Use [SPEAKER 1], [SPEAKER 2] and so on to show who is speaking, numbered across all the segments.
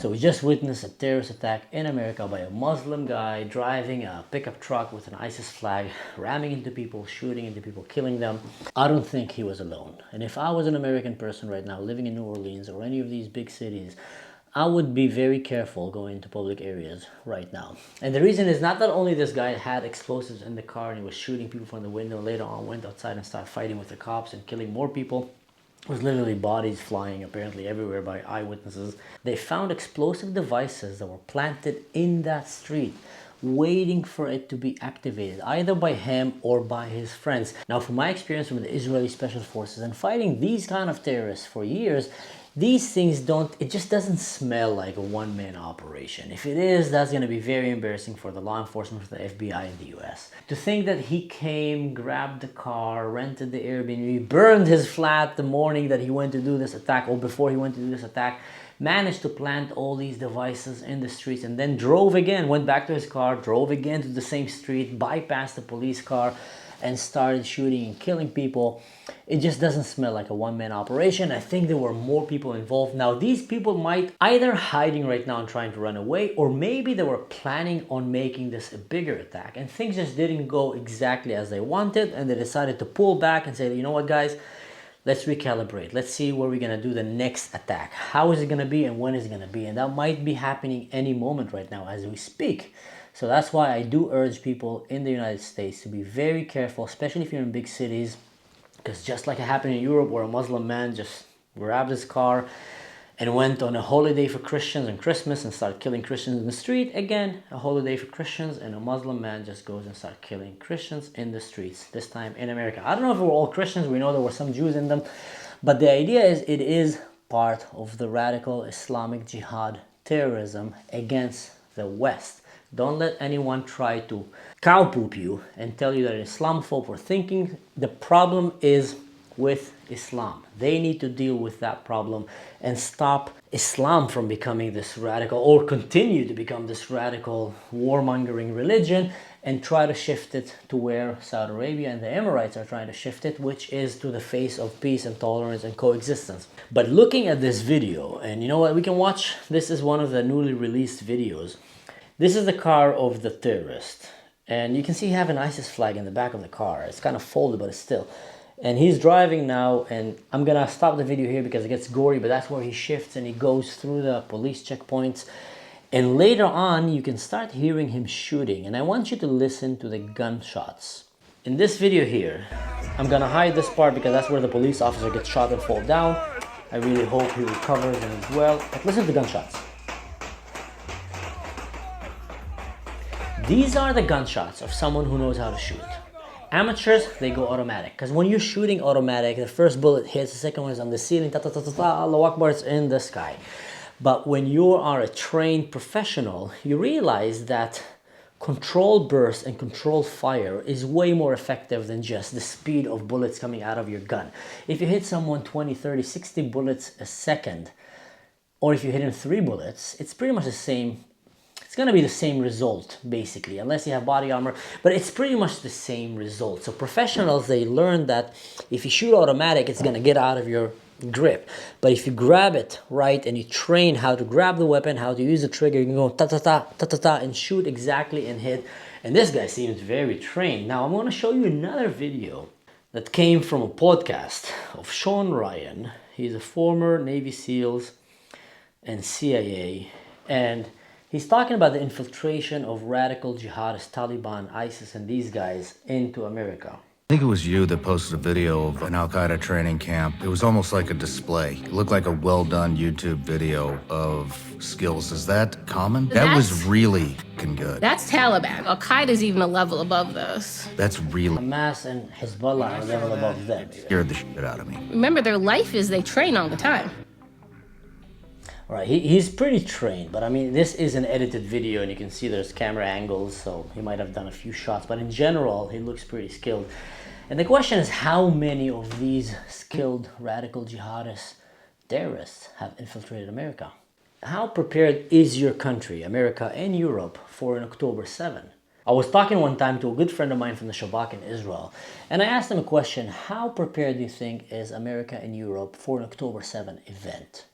[SPEAKER 1] So we just witnessed a terrorist attack in America by a Muslim guy driving a pickup truck with an ISIS flag, ramming into people, shooting into people, killing them. I don't think he was alone. And if I was an American person right now living in New Orleans or any of these big cities, I would be very careful going into public areas right now. And the reason is not that only this guy had explosives in the car and he was shooting people from the window, later on went outside and started fighting with the cops and killing more people. There was literally bodies flying apparently everywhere by eyewitnesses. They found explosive devices that were planted in that street, waiting for it to be activated, either by him or by his friends. Now, from my experience from the Israeli Special Forces and fighting these kind of terrorists for years, these things it just doesn't smell like a one-man operation. If it is, that's going to be very embarrassing for the law enforcement, for the FBI in the US. To think that he came, grabbed the car, rented the Airbnb, burned his flat the morning that he went to do this attack, or before he went to do this attack, managed to plant all these devices in the streets, and then drove again, went back to his car, drove again to the same street, bypassed the police car, and started shooting and killing people. It just doesn't smell like a one-man operation. I think there were more people involved. Now, these people might either hiding right now and trying to run away, or maybe they were planning on making this a bigger attack, and things just didn't go exactly as they wanted, and they decided to pull back and say, you know what, guys, let's recalibrate. Let's see where we're going to do the next attack. How is it going to be and when is it going to be? And that might be happening any moment right now as we speak. So that's why I do urge people in the United States to be very careful, especially if you're in big cities, because just like it happened in Europe where a Muslim man just grabbed his car and went on a holiday for Christians on Christmas and started killing Christians in the street. Again, a holiday for Christians, and a Muslim man just goes and starts killing Christians in the streets, this time in America. I don't know if they were all Christians. We know there were some Jews in them. But the idea is it is part of the radical Islamic jihad terrorism against the West. Don't let anyone try to cowpoop you and tell you that Islamophobe were thinking. The problem is with Islam. They need to deal with that problem and stop Islam from becoming this radical, or continue to become this radical warmongering religion, and try to shift it to where Saudi Arabia and the Emirates are trying to shift it, which is to the face of peace and tolerance and coexistence. But looking at this video, and you know what, we can watch, this is one of the newly released videos. This is the car of the terrorist, and you can see he have an ISIS flag in the back of the car. It's kind of folded, but it's still. And he's driving now, and I'm gonna stop the video here because it gets gory, but that's where he shifts and he goes through the police checkpoints. And later on, you can start hearing him shooting, and I want you to listen to the gunshots. In this video here, I'm gonna hide this part because that's where the police officer gets shot and fall down. I really hope he recovers and is well, but listen to the gunshots. These are the gunshots of someone who knows how to shoot. Amateurs, they go automatic. Because when you're shooting automatic, the first bullet hits, the second one is on the ceiling, ta ta ta ta ta, Allahu Akbar, it's in the sky. But when you are a trained professional, you realize that controlled burst and controlled fire is way more effective than just the speed of bullets coming out of your gun. If you hit someone 20, 30, 60 bullets a second, or if you hit him 3 bullets, it's pretty much the same. It's going to be the same result, basically, unless you have body armor, but it's pretty much the same result. So professionals, they learn that if you shoot automatic, it's going to get out of your grip. But if you grab it right and you train how to grab the weapon, how to use the trigger, you can go ta-ta-ta, ta-ta-ta, and shoot exactly and hit. And this guy seems very trained. Now, I'm going to show you another video that came from a podcast of Sean Ryan. He's a former Navy SEALs and CIA, and he's talking about the infiltration of radical jihadists, Taliban, ISIS, and these guys into America.
[SPEAKER 2] I think it was you that posted a video of an Al-Qaeda training camp. It was almost like a display. It looked like a well-done YouTube video of skills. Is that common? That was really fucking good.
[SPEAKER 3] That's Taliban. Al-Qaeda's even a level above those.
[SPEAKER 2] That's really...
[SPEAKER 1] Hamas and Hezbollah are a level above them.
[SPEAKER 2] Scared the shit out of me.
[SPEAKER 3] Remember, their life is they train all the time.
[SPEAKER 1] Right, he's pretty trained, but I mean, this is an edited video and you can see there's camera angles, so he might have done a few shots, but in general, he looks pretty skilled. And the question is, how many of these skilled radical jihadist terrorists have infiltrated America? How prepared is your country, America and Europe, for an October 7? I was talking one time to a good friend of mine from the Shabak in Israel, and I asked him a question: how prepared do you think is America and Europe for an October 7 event?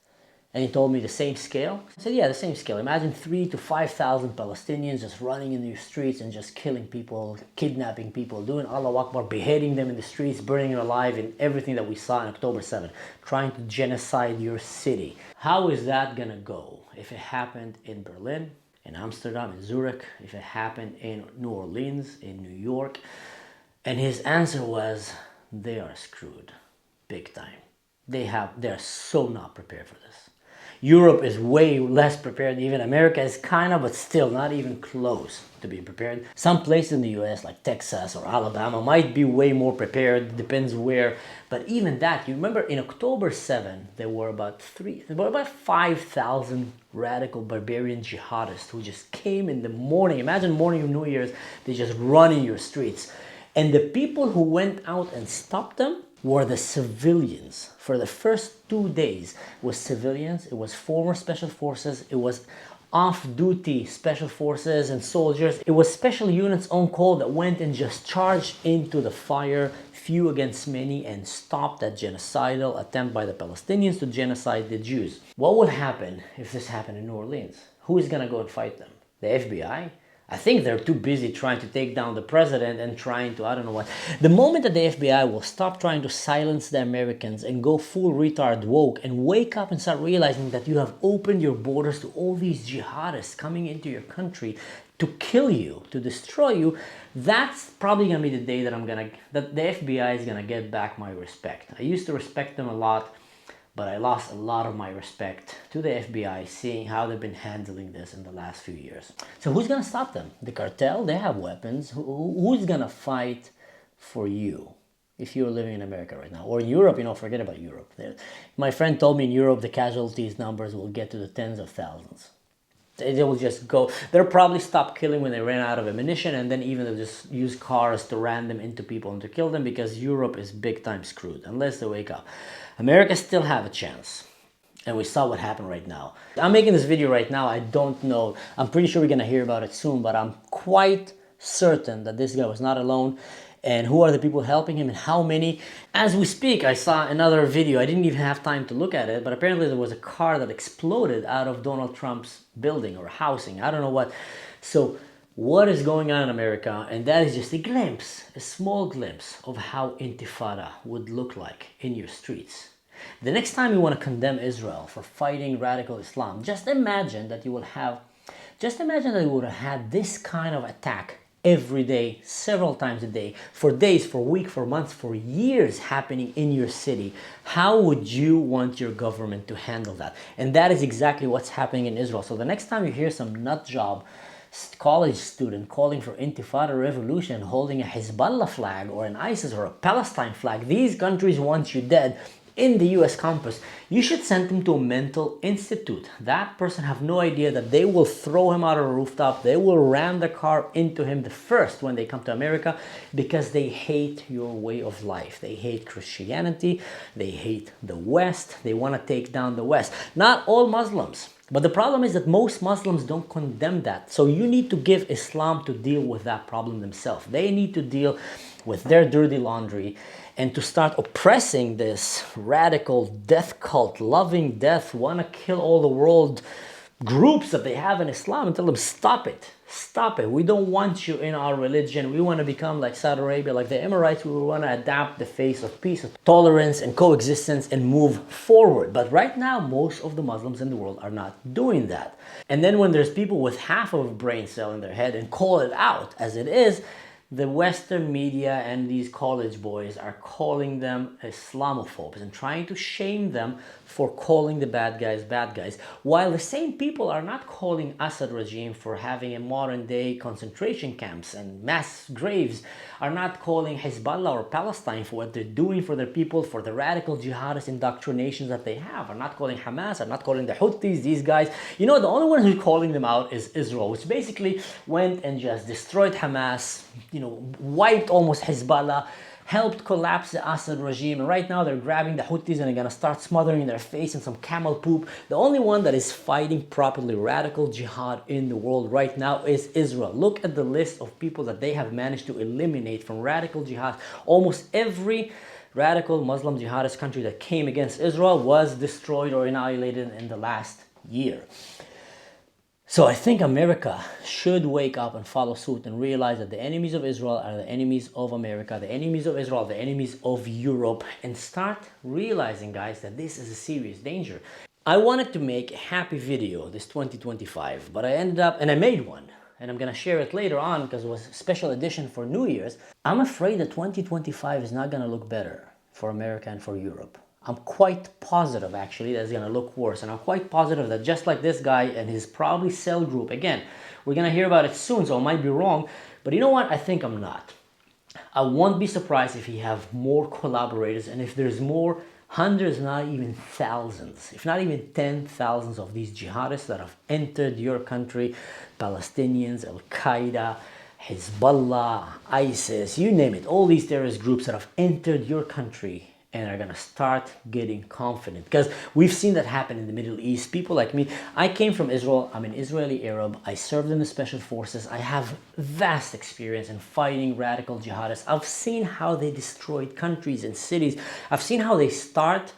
[SPEAKER 1] And he told me the same scale. I said, yeah, the same scale. Imagine 3,000 to 5,000 Palestinians just running in the streets and just killing people, kidnapping people, doing Allahu Akbar, beheading them in the streets, burning them alive, and everything that we saw on October 7th, trying to genocide your city. How is that gonna go if it happened in Berlin, in Amsterdam, in Zurich, if it happened in New Orleans, in New York? And his answer was, they are screwed, big time. They're so not prepared for this. Europe is way less prepared. Even America is kind of, but still not even close to being prepared. Some places in the US like Texas or Alabama might be way more prepared, depends where. But even that, you remember in October 7, there were about 5,000 radical barbarian jihadists who just came in the morning. Imagine morning of New Year's, they just run in your streets. And the people who went out and stopped them were the civilians. For the first 2 days, it was civilians, it was former special forces, it was off-duty special forces and soldiers. It was special units on call that went and just charged into the fire, few against many, and stopped that genocidal attempt by the Palestinians to genocide the Jews. What would happen if this happened in New Orleans? Who is gonna go and fight them? The FBI? I think they're too busy trying to take down the president and trying to, I don't know what. The moment that the FBI will stop trying to silence the Americans and go full retard woke and wake up and start realizing that you have opened your borders to all these jihadists coming into your country to kill you, to destroy you, that's probably gonna be the day that the FBI is gonna get back my respect. I used to respect them a lot, but I lost a lot of my respect to the FBI, seeing how they've been handling this in the last few years. So who's gonna stop them? The cartel, they have weapons. Who's gonna fight for you if you're living in America right now? Or in Europe, forget about Europe. My friend told me in Europe, the casualties numbers will get to the tens of thousands. They will just go, they'll probably stop killing when they ran out of ammunition, and then even they'll just use cars to ram them into people and to kill them, because Europe is big time screwed, unless they wake up. America still have a chance. And we saw what happened right now. I'm making this video right now, I don't know, I'm pretty sure we're gonna hear about it soon, but I'm quite certain that this guy was not alone. And who are the people helping him and how many? As we speak, I saw another video. I didn't even have time to look at it, but apparently there was a car that exploded out of Donald Trump's building or housing. I don't know what. So what is going on in America? And that is just a glimpse, a small glimpse of how Intifada would look like in your streets. The next time you want to condemn Israel for fighting radical Islam, just imagine that you would have had this kind of attack every day, several times a day, for days, for weeks, for months, for years happening in your city. How would you want your government to handle that? And that is exactly what's happening in Israel. So the next time you hear some nut job college student calling for Intifada revolution, holding a Hezbollah flag or an ISIS or a Palestine flag, these countries want you dead, in the US campus, you should send him to a mental institute. That person have no idea that they will throw him out of a rooftop. They will ram the car into him the first when they come to America, because they hate your way of life. They hate Christianity. They hate the West. They want to take down the West. Not all Muslims. But the problem is that most Muslims don't condemn that. So you need to give Islam to deal with that problem themselves. They need to deal with their dirty laundry and to start oppressing this radical death cult, loving death, want to kill all the world groups that they have in Islam, and tell them, stop it. Stop it. We don't want you in our religion. We want to become like Saudi Arabia, like the Emirates. We want to adapt the face of peace, of tolerance and coexistence and move forward. But right now, most of the Muslims in the world are not doing that. And then when there's people with half of a brain cell in their head and call it out as it is, the Western media and these college boys are calling them Islamophobes and trying to shame them for calling the bad guys, while the same people are not calling Assad regime for having a modern day concentration camps and mass graves, are not calling Hezbollah or Palestine for what they're doing for their people, for the radical jihadist indoctrinations that they have, are not calling Hamas, are not calling the Houthis, these guys. The only one who's calling them out is Israel, which basically went and just destroyed Hamas, wiped almost Hezbollah, helped collapse the Assad regime, and right now they're grabbing the Houthis and they're gonna start smothering their face in some camel poop. The only one that is fighting properly radical jihad in the world right now is Israel. Look at the list of people that they have managed to eliminate from radical jihad. Almost every radical Muslim jihadist country that came against Israel was destroyed or annihilated in the last year. So I think America should wake up and follow suit and realize that the enemies of Israel are the enemies of America, the enemies of Israel, the enemies of Europe, and start realizing, guys, that this is a serious danger. I wanted to make a happy video this 2025, but I ended up, and I made one, and I'm gonna share it later on because it was a special edition for New Year's. I'm afraid that 2025 is not gonna look better for America and for Europe. I'm quite positive, actually, that it's going to look worse. And I'm quite positive that just like this guy and his probably cell group, again, we're going to hear about it soon, so I might be wrong. But you know what? I think I'm not. I won't be surprised if he have more collaborators and if there's more hundreds, not even thousands, if not even 10,000 of these jihadists that have entered your country, Palestinians, Al-Qaeda, Hezbollah, ISIS, you name it, all these terrorist groups that have entered your country and are gonna start getting confident, because we've seen that happen in the Middle East. People like me, I came from Israel, I'm an Israeli Arab, I served in the special forces, I have vast experience in fighting radical jihadists. I've seen how they destroyed countries and cities. I've seen how they start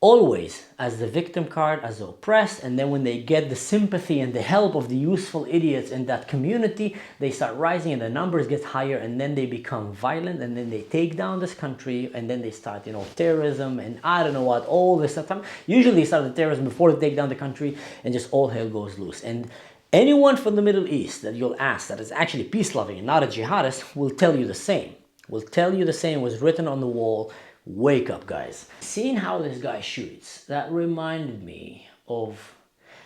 [SPEAKER 1] always as the victim card, as the oppressed, and then when they get the sympathy and the help of the useful idiots in that community, they start rising and the numbers get higher, and then they become violent, and then they take down this country, and then they start, you know, terrorism and I don't know what, all this stuff. Usually they start the terrorism before they take down the country, and just all hell goes loose. And anyone from the Middle East that you'll ask that is actually peace-loving and not a jihadist will tell you the same. Will tell you the same, was written on the wall. Wake up, guys. Seeing how this guy shoots, that reminded me of,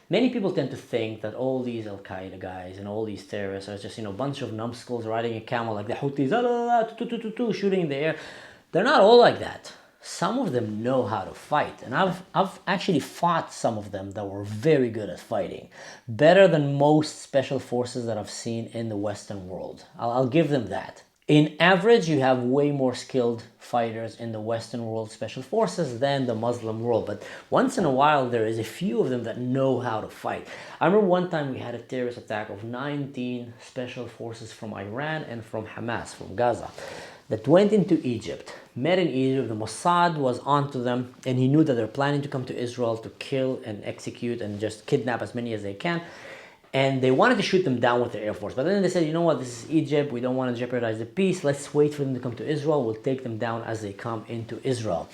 [SPEAKER 1] many people tend to think that all these Al-Qaeda guys and all these terrorists are just, you know, a bunch of numbskulls riding a camel like the Houthis, shooting in the air. They're not all like that. Some of them know how to fight, and I've actually fought some of them that were very good at fighting. Better than most special forces that I've seen in the Western world. I'll give them that. In average, you have way more skilled fighters in the Western world special forces than the Muslim world. But once in a while, there is a few of them that know how to fight. I remember one time we had a terrorist attack of 19 special forces from Iran and from Hamas, from Gaza, that went into Egypt, met in Egypt. The Mossad was onto them, and he knew that they're planning to come to Israel to kill and execute and just kidnap as many as they can. And they wanted to shoot them down with their Air Force. But then they said, you know what, this is Egypt. We don't want to jeopardize the peace. Let's wait for them to come to Israel. We'll take them down as they come into Israel.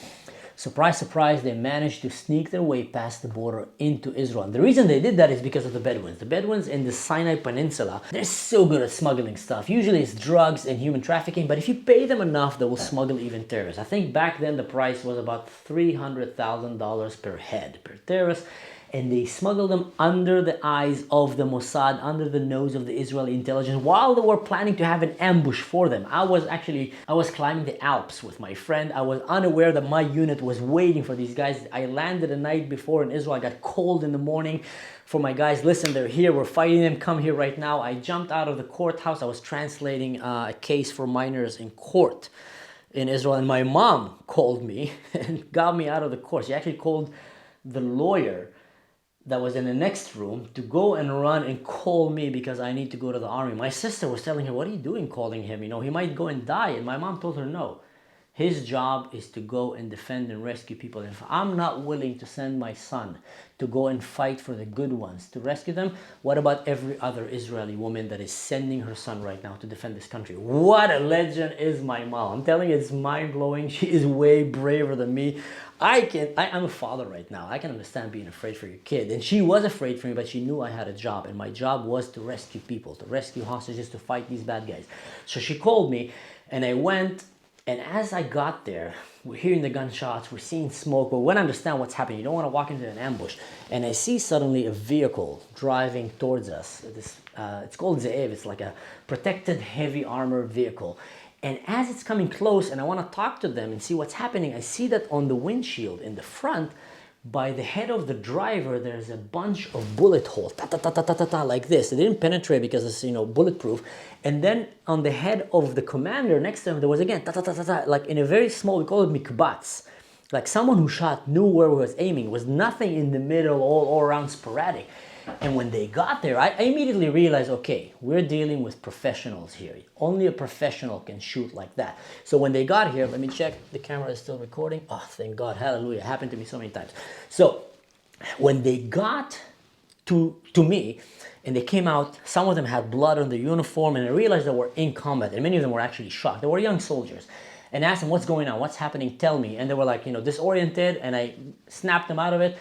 [SPEAKER 1] Surprise, surprise, they managed to sneak their way past the border into Israel. And the reason they did that is because of the Bedouins. The Bedouins in the Sinai Peninsula, they're so good at smuggling stuff. Usually it's drugs and human trafficking, but if you pay them enough, they will smuggle even terrorists. I think back then the price was about $300,000 per head, per terrorist. And they smuggled them under the eyes of the Mossad, under the nose of the Israeli intelligence, while they were planning to have an ambush for them. I was climbing the Alps with my friend. I was unaware that my unit was waiting for these guys. I landed the night before in Israel. I got called in the morning for my guys. Listen, they're here. We're fighting them. Come here right now. I jumped out of the courthouse. I was translating a case for minors in court in Israel. And my mom called me and got me out of the court. She actually called the lawyer that was in the next room to go and run and call me because I need to go to the army. My sister was telling her, what are you doing calling him? You know, he might go and die. And my mom told her, no. His job is to go and defend and rescue people. If I'm not willing to send my son to go and fight for the good ones, to rescue them, what about every other Israeli woman that is sending her son right now to defend this country? What a legend is my mom. I'm telling you, it's mind-blowing. She is way braver than me. I'm a father right now. I can understand being afraid for your kid. And she was afraid for me, but she knew I had a job. And my job was to rescue people, to rescue hostages, to fight these bad guys. So she called me, and I went. And as I got there, we're hearing the gunshots, we're seeing smoke, but we want to understand what's happening. You don't want to walk into an ambush. And I see suddenly a vehicle driving towards us. It's called Ze'ev. It's like a protected heavy armor vehicle. And as it's coming close and I want to talk to them and see what's happening, I see that on the windshield in the front, by the head of the driver, there's a bunch of bullet holes, like this. It didn't penetrate because it's, you know, bulletproof. And then on the head of the commander next to him, there was again, like in a very small, we call it mikbats. Like someone who shot knew where he was aiming. It was nothing in the middle, all around sporadic. And when they got there, I immediately realized, okay, we're dealing with professionals here. Only a professional can shoot like that. So when they got here, let me check, the camera is still recording. Oh, thank God, hallelujah, it happened to me so many times. So when they got to me, and they came out, some of them had blood on their uniform, and I realized they were in combat, and many of them were actually shocked. They were young soldiers. And I asked them, what's going on? What's happening? Tell me. And they were like, disoriented, and I snapped them out of it.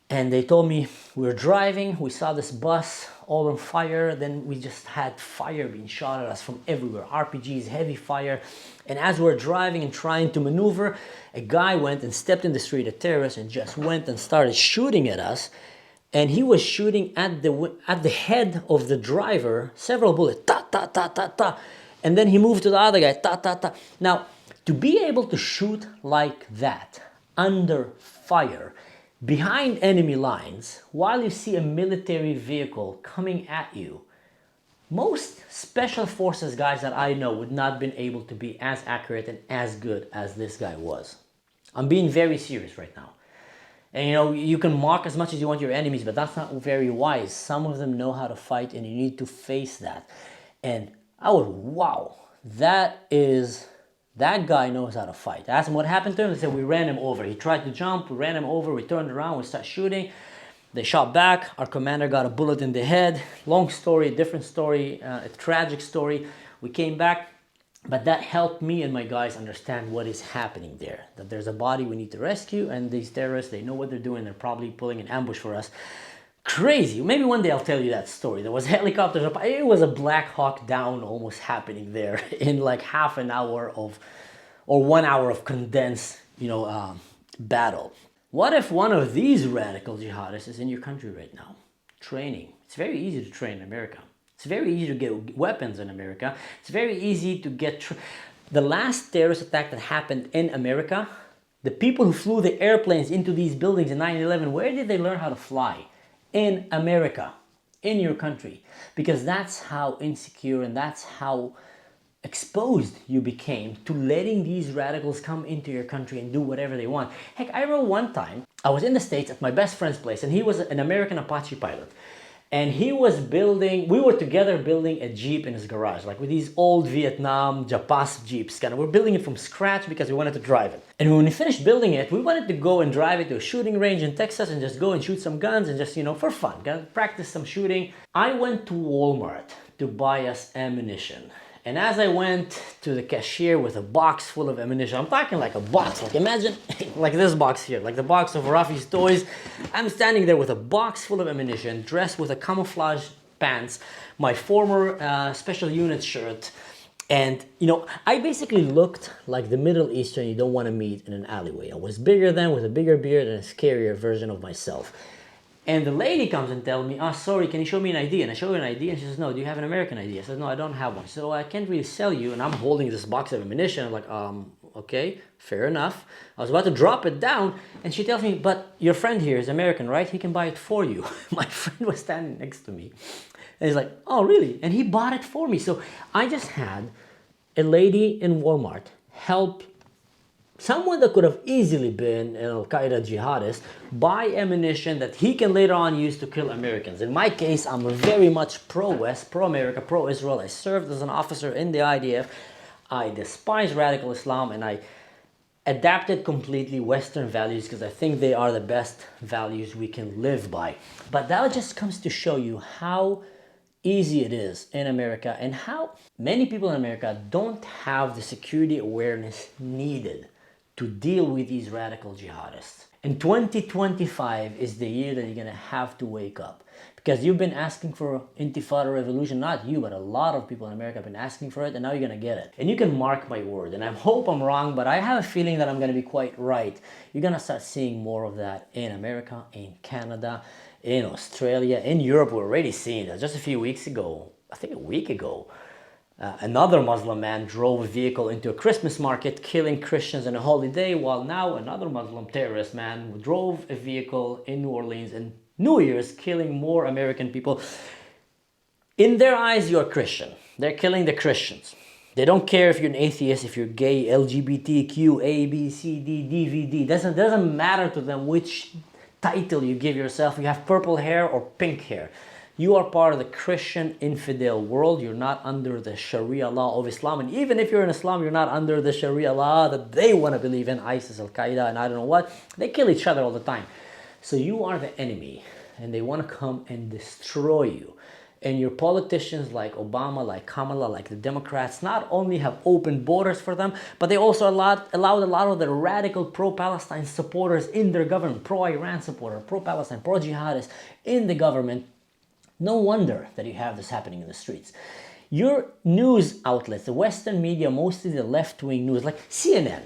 [SPEAKER 1] And they told me, we were driving, we saw this bus all on fire, then we just had fire being shot at us from everywhere, RPGs, heavy fire. And as we were driving and trying to maneuver, a guy went and stepped in the street, a terrorist, and just went and started shooting at us. And he was shooting at the head of the driver, several bullets, ta, ta, ta, ta, ta. And then he moved to the other guy, ta, ta, ta. Now, to be able to shoot like that, under fire, behind enemy lines, while you see a military vehicle coming at you, most special forces guys that I know would not have been able to be as accurate and as good as this guy was. I'm being very serious right now. And you can mock as much as you want your enemies, but that's not very wise. Some of them know how to fight, and you need to face that. And I was, wow, that guy knows how to fight. I asked him what happened to him. They said, we ran him over. He tried to jump, we ran him over, we turned around, we started shooting. They shot back, our commander got a bullet in the head. Long story, different story, a tragic story. We came back, but that helped me and my guys understand what is happening there. That there's a body we need to rescue, and these terrorists, they know what they're doing. They're probably pulling an ambush for us. Crazy. Maybe one day I'll tell you that story. There was helicopters up. It was a Black Hawk Down almost happening there in like half an hour of, or 1 hour of condensed, battle. What if one of these radical jihadists is in your country right now? Training. It's very easy to train in America. It's very easy to get weapons in America. It's very easy to get... The last terrorist attack that happened in America, the people who flew the airplanes into these buildings in 9/11, where did they learn how to fly? In America, in your country. Because that's how insecure and that's how exposed you became to letting these radicals come into your country and do whatever they want. Heck, I remember one time, I was in the States at my best friend's place, and he was an American Apache pilot. And he was we were together building a Jeep in his garage, like with these old Vietnam Japas Jeeps. We're building it from scratch because we wanted to drive it. And when we finished building it, we wanted to go and drive it to a shooting range in Texas and just go and shoot some guns and just, for fun, practice some shooting. I went to Walmart to buy us ammunition. And as I went to the cashier with a box full of ammunition, I'm talking like a box, like imagine like this box here, like the box of Rafi's toys. I'm standing there with a box full of ammunition, dressed with a camouflage pants, my former special unit shirt. And, I basically looked like the Middle Eastern you don't want to meet in an alleyway. I was bigger than, with a bigger beard and a scarier version of myself. And the lady comes and tells me, sorry, can you show me an ID? And I show her an ID, and she says, no, do you have an American ID? I said, no, I don't have one. She said, well, I can't really sell you. And I'm holding this box of ammunition. I'm like, okay, fair enough. I was about to drop it down, and she tells me, but your friend here is American, right? He can buy it for you. My friend was standing next to me. And he's like, oh, really? And he bought it for me. So I just had a lady in Walmart help someone that could have easily been an Al-Qaeda jihadist buy ammunition that he can later on use to kill Americans. In my case, I'm very much pro-West, pro-America, pro-Israel. I served as an officer in the IDF. I despise radical Islam, and I adapted completely Western values because I think they are the best values we can live by. But that just comes to show you how easy it is in America and how many people in America don't have the security awareness needed to deal with these radical jihadists. And 2025 is the year that you're gonna have to wake up, because you've been asking for intifada revolution, not you, but a lot of people in America have been asking for it, and now you're gonna get it. And you can mark my word, and I hope I'm wrong, but I have a feeling that I'm gonna be quite right. You're gonna start seeing more of that in America, in Canada, in Australia, in Europe. We're already seeing it. Just a few weeks ago, I think a week ago, another Muslim man drove a vehicle into a Christmas market, killing Christians on a holiday, while now another Muslim terrorist man drove a vehicle in New Orleans in New Year's, killing more American people. In their eyes, you're Christian. They're killing the Christians. They don't care if you're an atheist, if you're gay, LGBTQ, A, B, C, D, DVD. Doesn't matter to them which title you give yourself. You have purple hair or pink hair. You are part of the Christian infidel world. You're not under the Sharia law of Islam. And even if you're in Islam, you're not under the Sharia law that they want to believe in, ISIS, Al-Qaeda, and I don't know what. They kill each other all the time. So you are the enemy, and they want to come and destroy you. And your politicians like Obama, like Kamala, like the Democrats, not only have opened borders for them, but they also allowed a lot of the radical pro-Palestine supporters in their government, pro-Iran supporter, pro-Palestine, pro-jihadists in the government. No wonder that you have this happening in the streets. Your news outlets, the Western media, mostly the left-wing news, like CNN,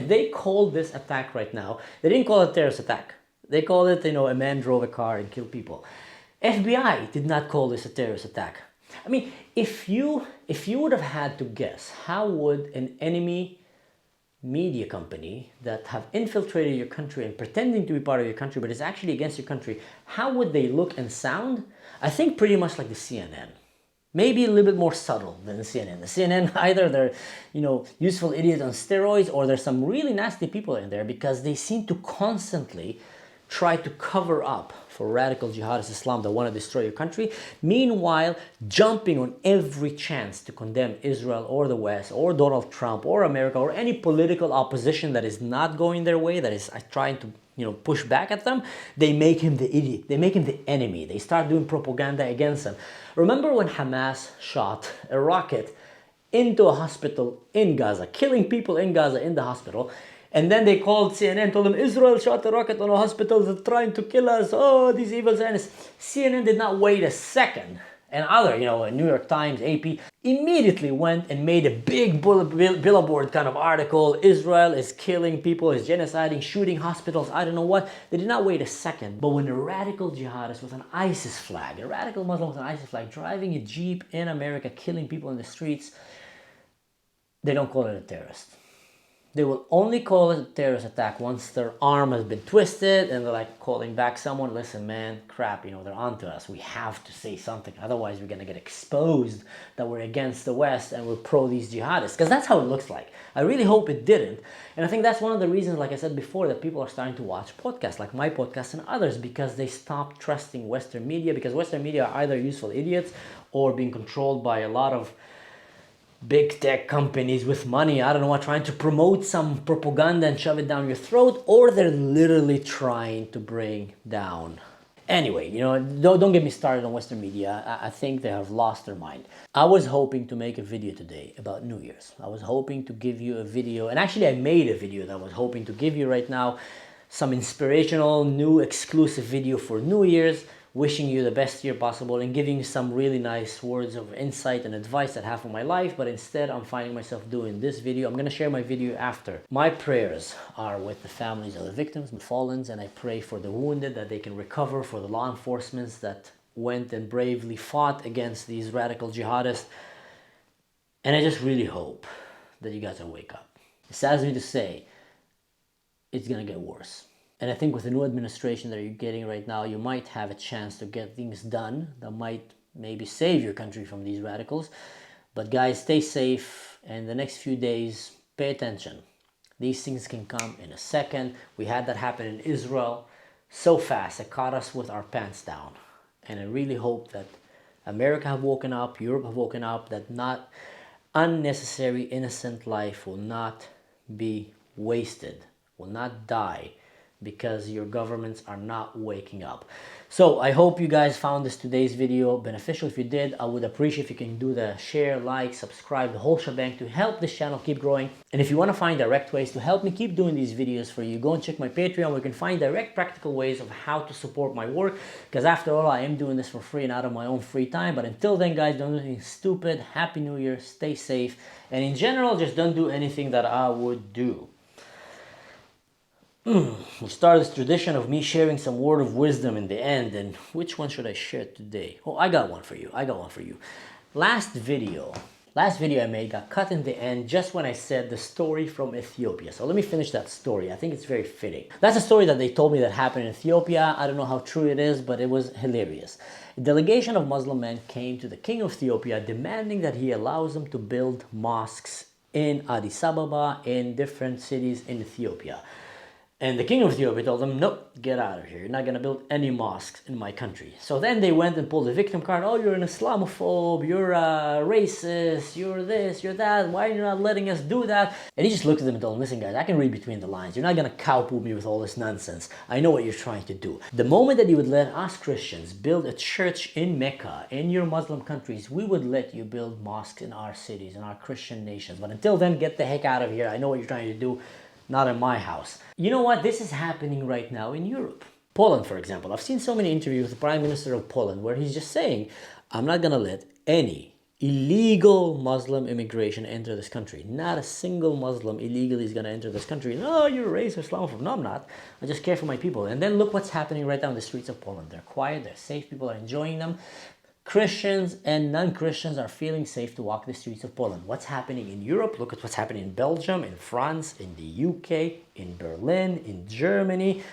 [SPEAKER 1] they call this attack right now, they didn't call it a terrorist attack. They call it, a man drove a car and killed people. FBI did not call this a terrorist attack. I mean, if you would have had to guess, how would an enemy media company that have infiltrated your country and pretending to be part of your country but is actually against your country, how would they look and sound? I think pretty much like the CNN. Maybe a little bit more subtle than the CNN. The CNN, either they're, useful idiots on steroids, or there's some really nasty people in there because they seem to constantly try to cover up for radical jihadist Islam that want to destroy your country, meanwhile jumping on every chance to condemn Israel or the West or Donald Trump or America or any political opposition that is not going their way, that is trying to push back at them. They make him the idiot. They make him the enemy. They start doing propaganda against him. Remember when Hamas shot a rocket into a hospital in Gaza, killing people in Gaza in the hospital? And then they called CNN, told them Israel shot a rocket on a hospital, they're trying to kill us. Oh, these evil Zionists. CNN did not wait a second. And other, New York Times, AP, immediately went and made a big billboard kind of article. Israel is killing people, is genociding, shooting hospitals, I don't know what. They did not wait a second. But when a radical jihadist with an ISIS flag, a radical Muslim with an ISIS flag, driving a Jeep in America, killing people in the streets, they don't call it a terrorist. They will only call it a terrorist attack once their arm has been twisted and they're like calling back someone, listen man, crap, they're onto us. We have to say something. Otherwise we're going to get exposed that we're against the West and we're pro these jihadists. Because that's how it looks like. I really hope it didn't. And I think that's one of the reasons, like I said before, that people are starting to watch podcasts like my podcast and others, because they stopped trusting Western media, because Western media are either useful idiots or being controlled by a lot of big tech companies with money, I don't know what, trying to promote some propaganda and shove it down your throat, or they're literally trying to bring down. Anyway, don't get me started on Western media. I think they have lost their mind. I was hoping to make a video today about New Year's. I was hoping to give you a video, and actually I made a video that I was hoping to give you right now, some inspirational, new, exclusive video for New Year's, wishing you the best year possible and giving you some really nice words of insight and advice that I have for my life. But instead, I'm finding myself doing this video. I'm going to share my video after. My prayers are with the families of the victims, the fallen, and I pray for the wounded that they can recover, for the law enforcement that went and bravely fought against these radical jihadists. And I just really hope that you guys will wake up. It saddens me to say, it's going to get worse. And I think with the new administration that you're getting right now, you might have a chance to get things done that might maybe save your country from these radicals. But guys, stay safe, and the next few days, pay attention. These things can come in a second. We had that happen in Israel so fast, it caught us with our pants down. And I really hope that America have woken up, Europe have woken up, that not unnecessary innocent life will not be wasted, will not die, because your governments are not waking up. So I hope you guys found today's video beneficial. If you did, I would appreciate if you can do the share, like, subscribe, the whole shebang to help this channel keep growing. And if you want to find direct ways to help me keep doing these videos for you, go and check my Patreon where you can find direct practical ways of how to support my work. Because after all, I am doing this for free and out of my own free time. But until then, guys, don't do anything stupid. Happy New Year, stay safe. And in general, just don't do anything that I would do. We started this tradition of me sharing some word of wisdom in the end, and which one should I share today? Oh, I got one for you. Last video I made got cut in the end just when I said the story from Ethiopia. So let me finish that story. I think it's very fitting. That's a story that they told me that happened in Ethiopia. I don't know how true it is, but it was hilarious. A delegation of Muslim men came to the king of Ethiopia demanding that he allows them to build mosques in Addis Ababa, in different cities in Ethiopia. And the king of Ethiopia told them, nope, get out of here. You're not going to build any mosques in my country. So then they went and pulled the victim card. Oh, you're an Islamophobe, you're a racist, you're this, you're that. Why are you not letting us do that? And he just looked at them and told them, listen guys, I can read between the lines. You're not going to cowpoo me with all this nonsense. I know what you're trying to do. The moment that you would let us Christians build a church in Mecca, in your Muslim countries, we would let you build mosques in our cities, in our Christian nations. But until then, get the heck out of here. I know what you're trying to do. Not in my house. You know what? This is happening right now in Europe. Poland, for example. I've seen so many interviews with the Prime Minister of Poland where he's just saying, I'm not going to let any illegal Muslim immigration enter this country. Not a single Muslim illegally is going to enter this country. No, you're a racist, Islamophobe. No, I'm not. I just care for my people. And then look what's happening right now in the streets of Poland. They're quiet, they're safe, people are enjoying them. Christians and non-Christians are feeling safe to walk the streets of Poland. What's happening in Europe? Look at what's happening in Belgium, in France, in the UK, in Berlin, in Germany.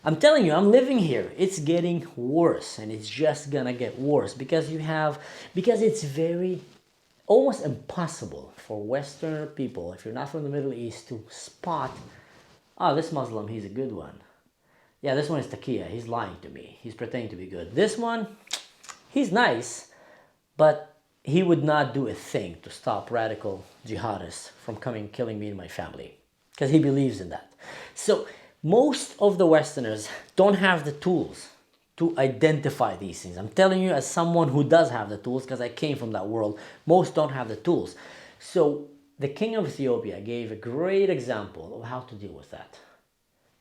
[SPEAKER 1] I'm telling you, I'm living here. It's getting worse, and it's just gonna get worse because it's very, almost impossible for Western people, if you're not from the Middle East, to spot, oh, this Muslim, he's a good one. Yeah, this one is Takia, he's lying to me. He's pretending to be good. This one, he's nice, but he would not do a thing to stop radical jihadists from coming killing me and my family because he believes in that. So most of the Westerners don't have the tools to identify these things. I'm telling you as someone who does have the tools because I came from that world, most don't have the tools. So the king of Ethiopia gave a great example of how to deal with that.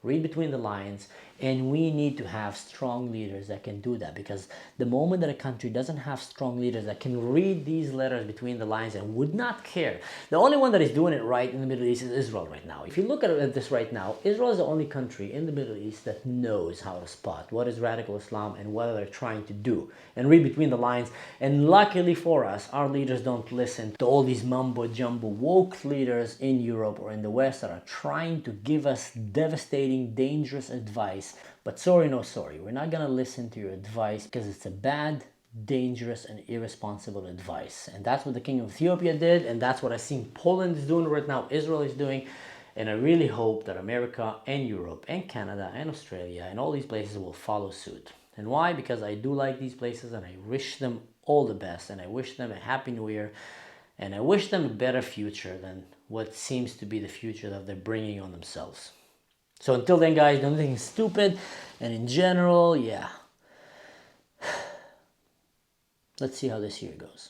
[SPEAKER 1] Read between the lines, and we need to have strong leaders that can do that, because the moment that a country doesn't have strong leaders that can read these letters between the lines and would not care, the only one that is doing it right in the Middle East is Israel right now. If you look at this right now, Israel is the only country in the Middle East that knows how to spot what is radical Islam and what they're trying to do, and read between the lines. And luckily for us, our leaders don't listen to all these mumbo-jumbo woke leaders in Europe or in the West that are trying to give us devastating, dangerous advice. But sorry, no sorry, we're not gonna listen to your advice because it's a bad, dangerous, and irresponsible advice. And that's what the king of Ethiopia did, and that's what I think Poland is doing right now, Israel is doing. And I really hope that America and Europe and Canada and Australia and all these places will follow suit. And why? Because I do like these places and I wish them all the best, and I wish them a happy new year, and I wish them a better future than what seems to be the future that they're bringing on themselves. So until then, guys, don't think stupid. And in general, yeah. Let's see how this year goes.